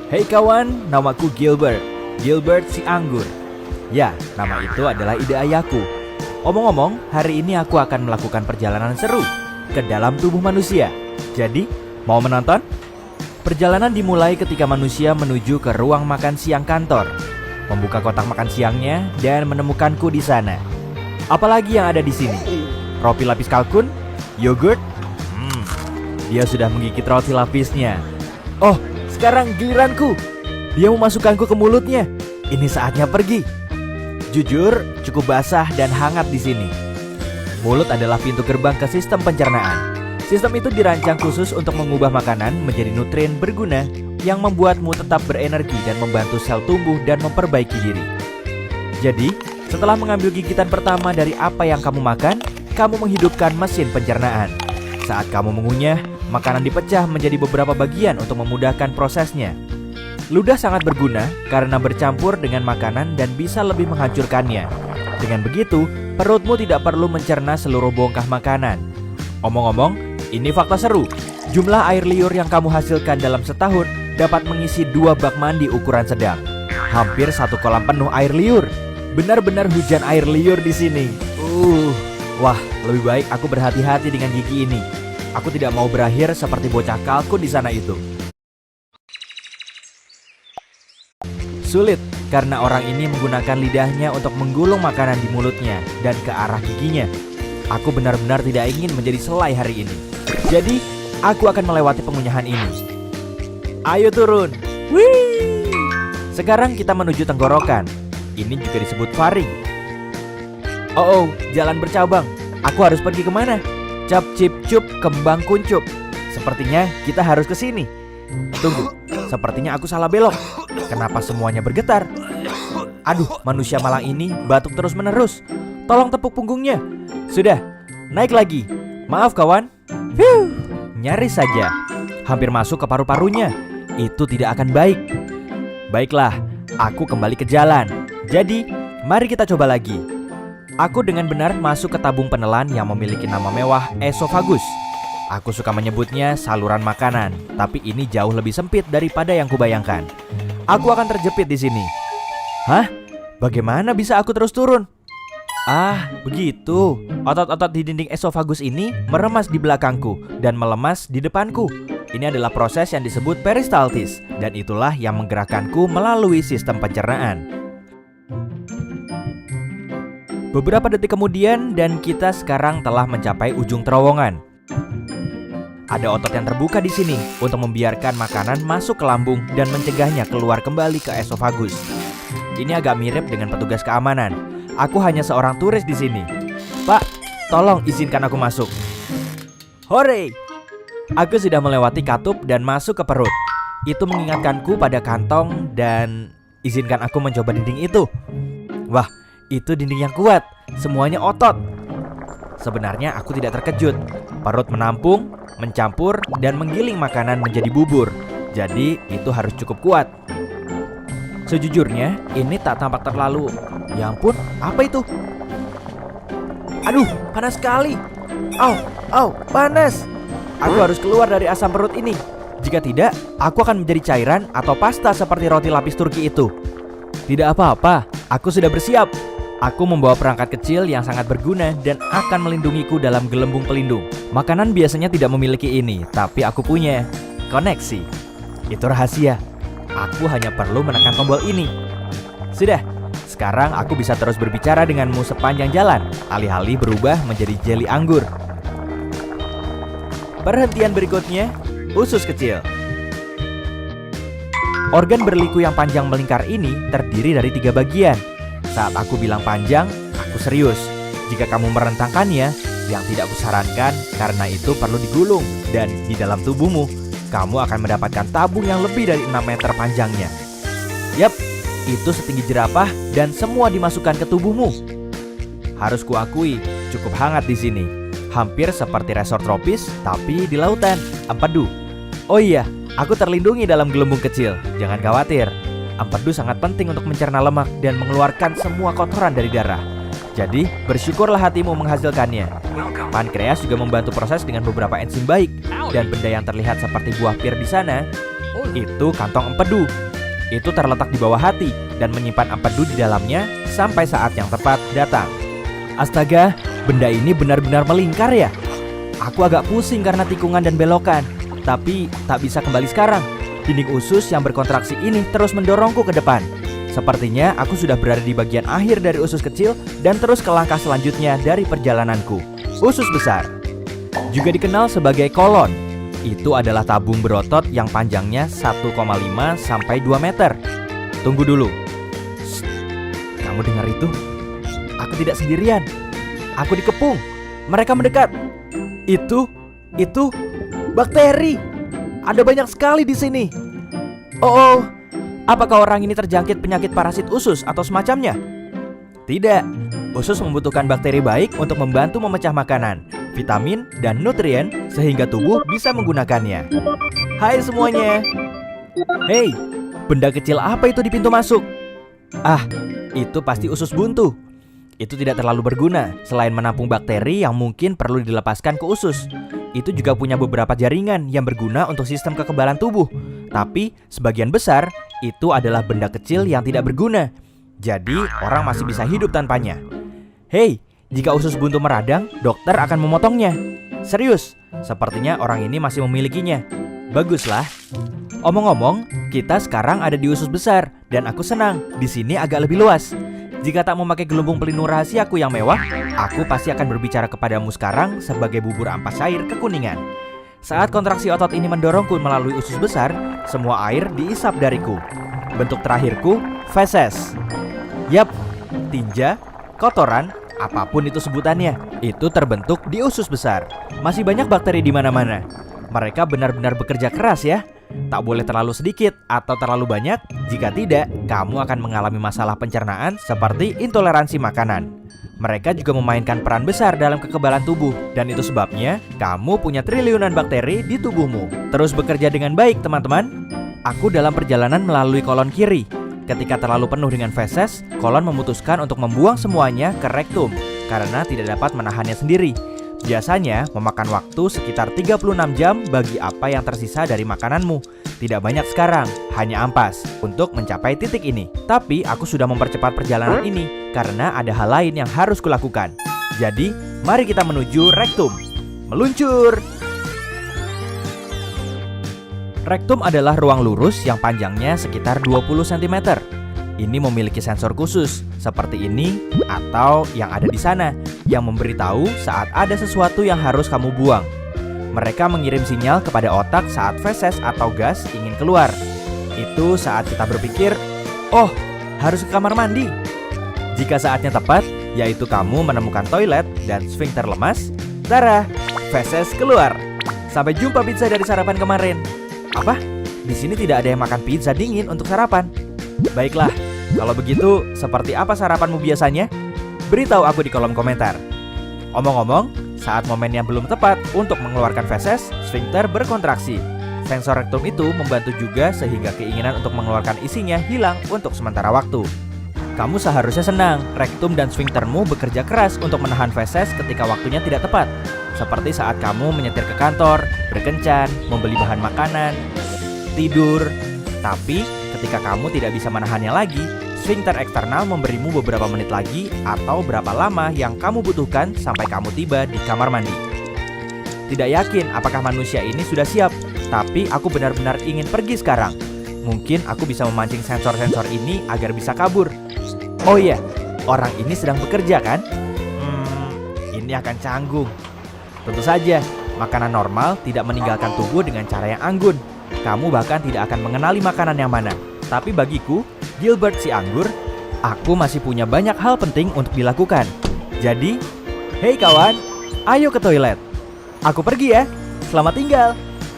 Hey kawan, namaku Gilbert. Gilbert si anggur. Ya, nama itu adalah ide ayahku. Omong-omong, hari ini aku akan melakukan perjalanan seru ke dalam tubuh manusia. Jadi, mau menonton? Perjalanan dimulai ketika manusia menuju ke ruang makan siang kantor, membuka kotak makan siangnya dan menemukanku di sana. Apalagi yang ada di sini? Roti lapis kalkun? Yogurt? Dia sudah menggigit roti lapisnya. Oh, sekarang giliranku. Dia memasukkanku ke mulutnya. Ini saatnya pergi. Jujur, cukup basah dan hangat di sini. Mulut adalah pintu gerbang ke sistem pencernaan. Sistem itu dirancang khusus untuk mengubah makanan menjadi nutrien berguna yang membuatmu tetap berenergi dan membantu sel tumbuh dan memperbaiki diri. Jadi, setelah mengambil gigitan pertama dari apa yang kamu makan, kamu menghidupkan mesin pencernaan. Saat kamu mengunyah, makanan dipecah menjadi beberapa bagian untuk memudahkan prosesnya. Ludah sangat berguna karena bercampur dengan makanan dan bisa lebih menghancurkannya. Dengan begitu, perutmu tidak perlu mencerna seluruh bongkah makanan. Omong-omong, ini fakta seru. Jumlah air liur yang kamu hasilkan dalam setahun dapat mengisi 2 bak mandi ukuran sedang. Hampir 1 kolam penuh air liur. Benar-benar hujan air liur di sini. Wah, lebih baik aku berhati-hati dengan gigi ini. Aku tidak mau berakhir seperti bocah kalkun di sana itu. Sulit, karena orang ini menggunakan lidahnya untuk menggulung makanan di mulutnya dan ke arah giginya. Aku benar-benar tidak ingin menjadi selai hari ini. Jadi, aku akan melewati pengunyahan ini. Ayo turun. Wih! Sekarang kita menuju tenggorokan. Ini juga disebut faring. Oh, jalan bercabang. Aku harus pergi kemana? Cap cip cup kembang kuncup. Sepertinya kita harus ke sini. Tunggu, sepertinya aku salah belok. Kenapa semuanya bergetar? Aduh, manusia malang ini batuk terus-menerus. Tolong tepuk punggungnya. Sudah, naik lagi. Maaf kawan. Nyaris saja. Hampir masuk ke paru-parunya. Itu tidak akan baik. Baiklah, aku kembali ke jalan. Jadi, mari kita coba lagi. Aku dengan benar masuk ke tabung penelan yang memiliki nama mewah esofagus. Aku suka menyebutnya saluran makanan, tapi ini jauh lebih sempit daripada yang kubayangkan. Aku akan terjepit di sini. Hah? Bagaimana bisa aku terus turun? Ah, begitu. Otot-otot di dinding esofagus ini meremas di belakangku dan melemas di depanku. Ini adalah proses yang disebut peristaltis, dan itulah yang menggerakkanku melalui sistem pencernaan. Beberapa detik kemudian dan kita sekarang telah mencapai ujung terowongan. Ada otot yang terbuka di sini untuk membiarkan makanan masuk ke lambung dan mencegahnya keluar kembali ke esofagus. Ini agak mirip dengan petugas keamanan. Aku hanya seorang turis di sini. Pak, tolong izinkan aku masuk. Hore! Aku sudah melewati katup dan masuk ke perut. Itu mengingatkanku pada kantong dan izinkan aku mencoba dinding itu. Wah, itu dinding yang kuat. Semuanya otot. Sebenarnya aku tidak terkejut. Perut menampung, mencampur, dan menggiling makanan menjadi bubur. Jadi itu harus cukup kuat. Sejujurnya ini tak tampak terlalu. Ya ampun, apa itu? Aduh, panas sekali. Au, panas. Aku harus keluar dari asam perut ini. Jika tidak, aku akan menjadi cairan atau pasta seperti roti lapis Turki itu. Tidak apa-apa, aku sudah bersiap. Aku membawa perangkat kecil yang sangat berguna dan akan melindungiku dalam gelembung pelindung. Makanan biasanya tidak memiliki ini, tapi aku punya. Koneksi. Itu rahasia. Aku hanya perlu menekan tombol ini. Sudah, sekarang aku bisa terus berbicara denganmu sepanjang jalan, alih-alih berubah menjadi jeli anggur. Perhentian berikutnya, usus kecil. Organ berliku yang panjang melingkar ini terdiri dari 3 bagian. Saat aku bilang panjang, aku serius. Jika kamu merentangkannya, yang tidak kusarankan karena itu perlu digulung. Dan di dalam tubuhmu, kamu akan mendapatkan tabung yang lebih dari 6 meter panjangnya. Yap, itu setinggi jerapah dan semua dimasukkan ke tubuhmu. Harus kuakui, cukup hangat di sini. Hampir seperti resort tropis, tapi di lautan, empedu. Oh iya, aku terlindungi dalam gelembung kecil. Jangan khawatir. Empedu sangat penting untuk mencerna lemak dan mengeluarkan semua kotoran dari darah. Jadi, bersyukurlah hatimu menghasilkannya. Pankreas juga membantu proses dengan beberapa enzim baik. Dan benda yang terlihat seperti buah pir di sana, Itu kantong empedu. Itu terletak di bawah hati dan menyimpan empedu di dalamnya sampai saat yang tepat datang. Astaga, benda ini benar-benar melingkar ya. Aku agak pusing karena tikungan dan belokan, tapi tak bisa kembali sekarang. Dinding usus yang berkontraksi ini terus mendorongku ke depan. Sepertinya aku sudah berada di bagian akhir dari usus kecil dan terus ke langkah selanjutnya dari perjalananku. Usus besar, juga dikenal sebagai kolon. Itu adalah tabung berotot yang panjangnya 1,5 sampai 2 meter. Tunggu dulu. Shh, kamu dengar itu? Aku tidak sendirian. Aku dikepung. Mereka mendekat. Itu bakteri. Ada banyak sekali di sini. Oh, apakah orang ini terjangkit penyakit parasit usus atau semacamnya? Tidak. Usus membutuhkan bakteri baik untuk membantu memecah makanan, vitamin, dan nutrien sehingga tubuh bisa menggunakannya. Hai semuanya. Hei, benda kecil apa itu di pintu masuk? Ah, itu pasti usus buntu. Itu tidak terlalu berguna selain menampung bakteri yang mungkin perlu dilepaskan ke usus. Itu juga punya beberapa jaringan yang berguna untuk sistem kekebalan tubuh. Tapi sebagian besar itu adalah benda kecil yang tidak berguna. Jadi orang masih bisa hidup tanpanya. Hei, jika usus buntu meradang, dokter akan memotongnya. Serius, sepertinya orang ini masih memilikinya. Baguslah. Omong-omong, kita sekarang ada di usus besar dan aku senang. Di sini agak lebih luas. Jika tak memakai gelembung pelindung rahasiaku yang mewah, aku pasti akan berbicara kepadamu sekarang sebagai bubur ampas cair kekuningan. Saat kontraksi otot ini mendorongku melalui usus besar, semua air diisap dariku. Bentuk terakhirku, feses. Yap, tinja, kotoran, apapun itu sebutannya, itu terbentuk di usus besar. Masih banyak bakteri di mana-mana. Mereka benar-benar bekerja keras ya. Tak boleh terlalu sedikit atau terlalu banyak. Jika tidak, kamu akan mengalami masalah pencernaan seperti intoleransi makanan. Mereka juga memainkan peran besar dalam kekebalan tubuh. Dan itu sebabnya kamu punya triliunan bakteri di tubuhmu. Terus bekerja dengan baik teman-teman. Aku dalam perjalanan melalui kolon kiri. Ketika terlalu penuh dengan feses, kolon memutuskan untuk membuang semuanya ke rektum karena tidak dapat menahannya sendiri. Biasanya memakan waktu sekitar 36 jam bagi apa yang tersisa dari makananmu. Tidak banyak sekarang, hanya ampas untuk mencapai titik ini. Tapi aku sudah mempercepat perjalanan ini karena ada hal lain yang harus kulakukan. Jadi, mari kita menuju rektum. Meluncur! Rektum adalah ruang lurus yang panjangnya sekitar 20 cm. Ini memiliki sensor khusus, seperti ini atau yang ada di sana, yang memberitahu saat ada sesuatu yang harus kamu buang. Mereka mengirim sinyal kepada otak saat feses atau gas ingin keluar. Itu saat kita berpikir, oh, harus ke kamar mandi. Jika saatnya tepat, yaitu kamu menemukan toilet dan sfinkter lemas, tara, feses keluar. Sampai jumpa pizza dari sarapan kemarin. Apa? Di sini tidak ada yang makan pizza dingin untuk sarapan. Baiklah, kalau begitu, seperti apa sarapanmu biasanya? Beritahu aku di kolom komentar. Omong-omong, saat momennya belum tepat untuk mengeluarkan feses, sfinkter berkontraksi. Sensor rektum itu membantu juga sehingga keinginan untuk mengeluarkan isinya hilang untuk sementara waktu. Kamu seharusnya senang, rektum dan sfinktermu bekerja keras untuk menahan feses ketika waktunya tidak tepat. Seperti saat kamu menyetir ke kantor, berkencan, membeli bahan makanan, tidur. Tapi ketika kamu tidak bisa menahannya lagi, sfinkter eksternal memberimu beberapa menit lagi atau berapa lama yang kamu butuhkan sampai kamu tiba di kamar mandi. Tidak yakin apakah manusia ini sudah siap, tapi aku benar-benar ingin pergi sekarang. Mungkin aku bisa memancing sensor-sensor ini agar bisa kabur. Oh iya, orang ini sedang bekerja kan? Ini akan canggung. Tentu saja, makanan normal tidak meninggalkan tubuh dengan cara yang anggun. Kamu bahkan tidak akan mengenali makanan yang mana. Tapi bagiku, Gilbert si anggur, aku masih punya banyak hal penting untuk dilakukan. Jadi, hei kawan, ayo ke toilet. Aku pergi ya. Selamat tinggal.